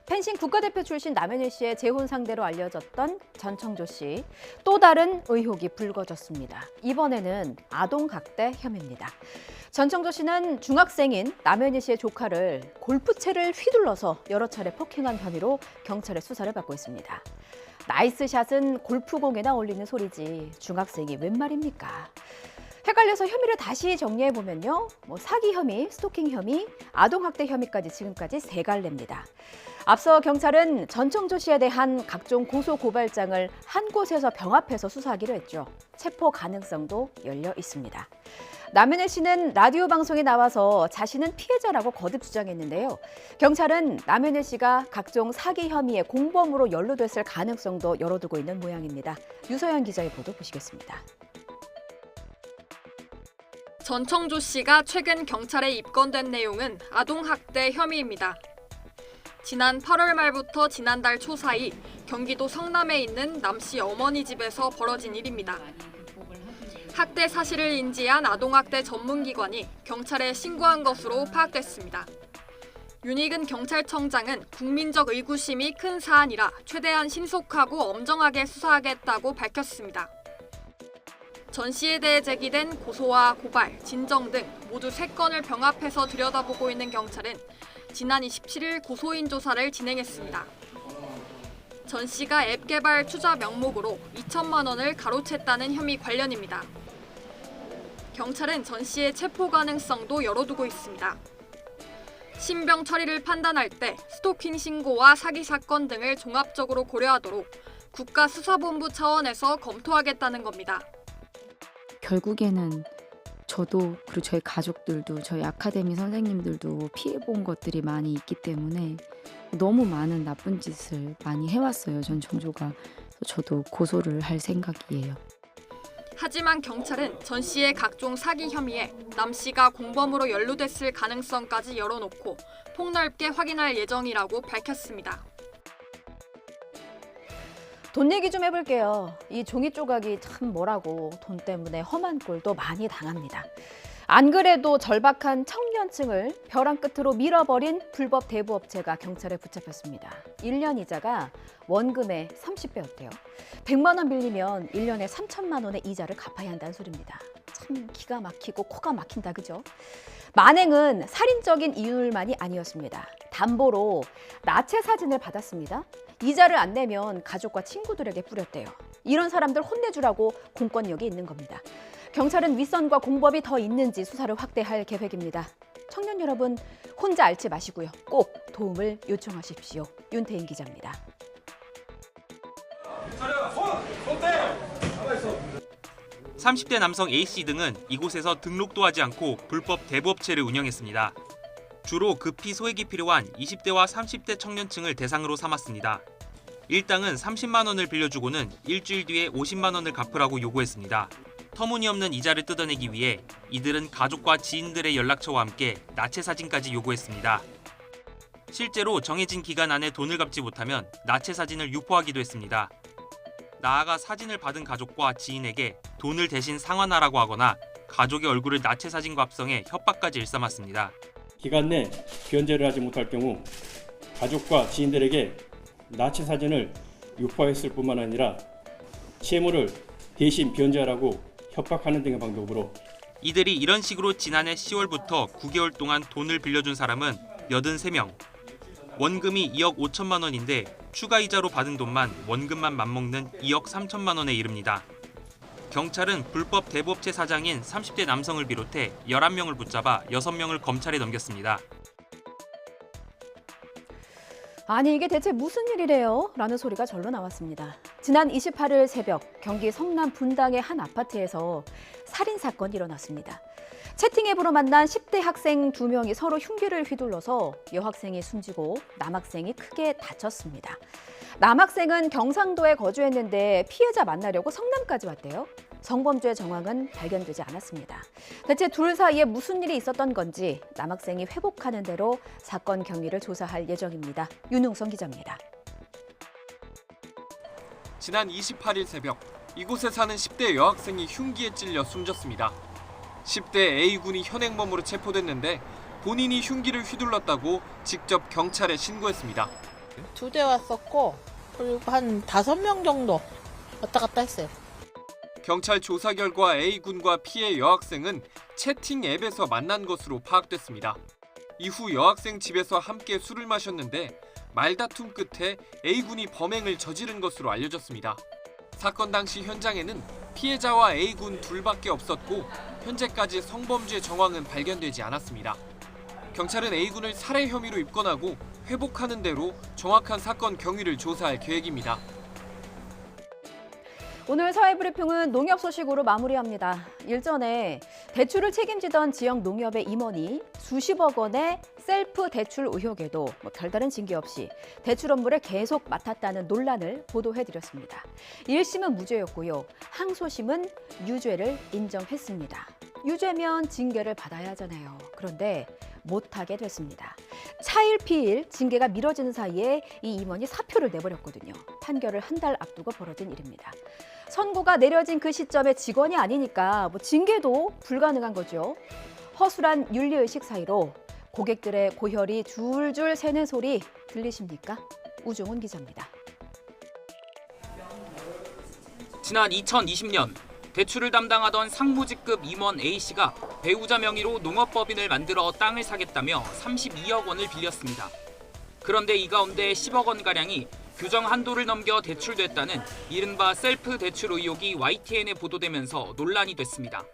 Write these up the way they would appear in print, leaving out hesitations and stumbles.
펜싱 국가대표 출신 남현일 씨의 재혼 상대로 알려졌던 전청조 씨. 또 다른 의혹이 불거졌습니다. 이번에는 아동학대 혐의입니다. 전청조 씨는 중학생인 남현일 씨의 조카를 골프채를 휘둘러서 여러 차례 폭행한 혐의로 경찰의 수사를 받고 있습니다. 나이스샷은 골프공에나 어울리는 소리지 중학생이 웬 말입니까? 헷갈려서 혐의를 다시 정리해보면요. 사기 혐의, 스토킹 혐의, 아동학대 혐의까지 지금까지 3갈래입니다. 앞서 경찰은 전청조 씨에 대한 각종 고소 고발장을 한 곳에서 병합해서 수사하기로 했죠. 체포 가능성도 열려 있습니다. 남현일 씨는 라디오 방송에 나와서 자신은 피해자라고 거듭 주장했는데요. 경찰은 남현일 씨가 각종 사기 혐의의 공범으로 연루됐을 가능성도 열어두고 있는 모양입니다. 유서연 기자의 보도 보시겠습니다. 전청조 씨가 최근 경찰에 입건된 내용은 아동학대 혐의입니다. 지난 8월 말부터 지난달 초 사이 경기도 성남에 있는 남 씨 어머니 집에서 벌어진 일입니다. 학대 사실을 인지한 아동학대 전문기관이 경찰에 신고한 것으로 파악됐습니다. 윤익은 경찰청장은 국민적 의구심이 큰 사안이라 최대한 신속하고 엄정하게 수사하겠다고 밝혔습니다. 전 씨에 대해 제기된 고소와 고발, 진정 등 모두 3건을 병합해서 들여다보고 있는 경찰은 지난 27일 고소인 조사를 진행했습니다. 전 씨가 앱 개발 투자 명목으로 2천만 원을 가로챘다는 혐의 관련입니다. 경찰은 전 씨의 체포 가능성도 열어두고 있습니다. 신병 처리를 판단할 때 스토킹 신고와 사기 사건 등을 종합적으로 고려하도록 국가수사본부 차원에서 검토하겠다는 겁니다. 결국에는 저도 그리고 저희 가족들도 저희 아카데미 선생님들도 피해본 것들이 많이 있기 때문에 너무 많은 나쁜 짓을 많이 해왔어요. 전청조가. 저도 고소를 할 생각이에요. 하지만 경찰은 전 씨의 각종 사기 혐의에 남 씨가 공범으로 연루됐을 가능성까지 열어놓고 폭넓게 확인할 예정이라고 밝혔습니다. 돈 얘기 좀 해볼게요. 이 종이 조각이 참 뭐라고 돈 때문에 험한 꼴도 많이 당합니다. 안 그래도 절박한 청년층을 벼랑 끝으로 밀어버린 불법 대부업체가 경찰에 붙잡혔습니다. 1년 이자가 원금의 30배였대요. 100만 원 빌리면 1년에 3천만 원의 이자를 갚아야 한다는 소리입니다. 참 기가 막히고 코가 막힌다, 그죠? 만행은 살인적인 이유만이 아니었습니다. 담보로 나체 사진을 받았습니다. 이자를 안 내면 가족과 친구들에게 뿌렸대요. 이런 사람들 혼내주라고 공권력이 있는 겁니다. 경찰은 윗선과 공법이 더 있는지 수사를 확대할 계획입니다. 청년 여러분, 혼자 앓지 마시고요. 꼭 도움을 요청하십시오. 윤태인 기자입니다. 30대 남성 A씨 등은 이곳에서 등록도 하지 않고 불법 대부업체를 운영했습니다. 주로 급히 소액이 필요한 20대와 30대 청년층을 대상으로 삼았습니다. 일당은 30만 원을 빌려주고는 일주일 뒤에 50만 원을 갚으라고 요구했습니다. 터무니없는 이자를 뜯어내기 위해 이들은 가족과 지인들의 연락처와 함께 나체 사진까지 요구했습니다. 실제로 정해진 기간 안에 돈을 갚지 못하면 나체 사진을 유포하기도 했습니다. 나아가 사진을 받은 가족과 지인에게 돈을 대신 상환하라고 하거나 가족의 얼굴을 나체 사진과 합성해 협박까지 일삼았습니다. 기간 내 변제를 하지 못할 경우 가족과 지인들에게 나체 사진을 유포했을 뿐만 아니라 채무를 대신 변제하라고 협박하는 등의 방법으로 이들이 이런 식으로 지난해 10월부터 9개월 동안 돈을 빌려준 사람은 83명. 원금이 2억 5천만 원인데 추가 이자로 받은 돈만 원금만 맞먹는 2억 3천만 원에 이릅니다. 경찰은 불법 대부업체 사장인 30대 남성을 비롯해 11명을 붙잡아 6명을 검찰에 넘겼습니다. 아니 이게 대체 무슨 일이래요? 라는 소리가 절로 나왔습니다. 지난 28일 새벽 경기 성남 분당의 한 아파트에서 살인 사건이 일어났습니다. 채팅앱으로 만난 10대 학생 2명이 서로 흉기를 휘둘러서 여학생이 숨지고 남학생이 크게 다쳤습니다. 남학생은 경상도에 거주했는데 피해자 만나려고 성남까지 왔대요. 성범죄 정황은 발견되지 않았습니다. 대체 둘 사이에 무슨 일이 있었던 건지 남학생이 회복하는 대로 사건 경위를 조사할 예정입니다. 윤웅선 기자입니다. 지난 28일 새벽 이곳에 사는 10대 여학생이 흉기에 찔려 숨졌습니다. 10대 A군이 현행범으로 체포됐는데 본인이 흉기를 휘둘렀다고 직접 경찰에 신고했습니다. 2대 왔었고 그리고 한 5명 정도 왔다 갔다 했어요. 경찰 조사 결과 A군과 피해 여학생은 채팅 앱에서 만난 것으로 파악됐습니다. 이후 여학생 집에서 함께 술을 마셨는데 말다툼 끝에 A군이 범행을 저지른 것으로 알려졌습니다. 사건 당시 현장에는 피해자와 A군 둘밖에 없었고 현재까지 성범죄 정황은 발견되지 않았습니다. 경찰은 A군을 살해 혐의로 입건하고 회복하는 대로 정확한 사건 경위를 조사할 계획입니다. 오늘 사회브리핑은 농협 소식으로 마무리합니다. 일전에 대출을 책임지던 지역 농협의 임원이 수십억 원의 셀프 대출 의혹에도 별다른 징계 없이 대출 업무를 계속 맡았다는 논란을 보도해드렸습니다. 1심은 무죄였고요. 항소심은 유죄를 인정했습니다. 유죄면 징계를 받아야 하잖아요. 그런데 못하게 됐습니다. 차일피일 징계가 미뤄지는 사이에 이 임원이 사표를 내버렸거든요. 판결을 한 달 앞두고 벌어진 일입니다. 선고가 내려진 그 시점에 직원이 아니니까 징계도 불가능한 거죠. 허술한 윤리의식 사이로 고객들의 고혈이 줄줄 새는 소리 들리십니까? 우종훈 기자입니다. 지난 2020년 대출을 담당하던 상무직급 임원 A씨가 배우자 명의로 농업법인을 만들어 땅을 사겠다며 32억 원을 빌렸습니다. 그런데 이 가운데 10억 원가량이 규정 한도를 넘겨 대출됐다는 이른바 셀프 대출 의혹이 YTN에 보도되면서 논란이 됐습니다.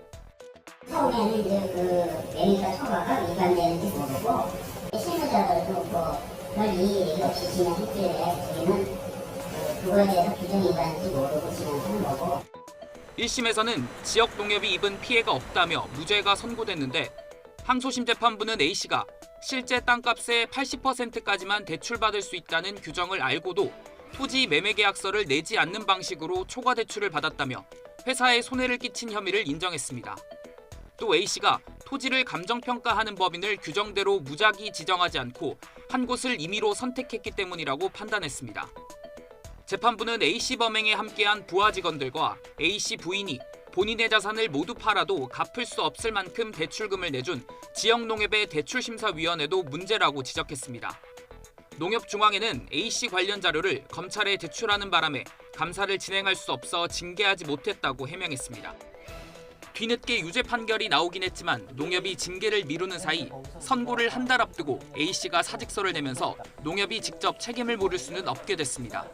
처음에는 이제 그 매니저 처가가 위반되는지 모르고 실무자들도 별 이의 없이 진행했길래 저희는 그거에 대해서 규정 위반인지 모르고 진행하는 거고. 1심에서는 지역 농협이 입은 피해가 없다며 무죄가 선고됐는데 항소심 재판부는 A씨가 실제 땅값의 80%까지만 대출받을 수 있다는 규정을 알고도 토지 매매 계약서를 내지 않는 방식으로 초과 대출을 받았다며 회사에 손해를 끼친 혐의를 인정했습니다. 또 A씨가 토지를 감정평가하는 법인을 규정대로 무작위 지정하지 않고 한 곳을 임의로 선택했기 때문이라고 판단했습니다. 재판부는 A씨 범행에 함께한 부하 직원들과 A씨 부인이 본인의 자산을 모두 팔아도 갚을 수 없을 만큼 대출금을 내준 지역농협의 대출심사위원회도 문제라고 지적했습니다. 농협중앙회는 A씨 관련 자료를 검찰에 제출하는 바람에 감사를 진행할 수 없어 징계하지 못했다고 해명했습니다. 뒤늦게 유죄 판결이 나오긴 했지만 농협이 징계를 미루는 사이 선고를 한 달 앞두고 A씨가 사직서를 내면서 농협이 직접 책임을 물을 수는 없게 됐습니다.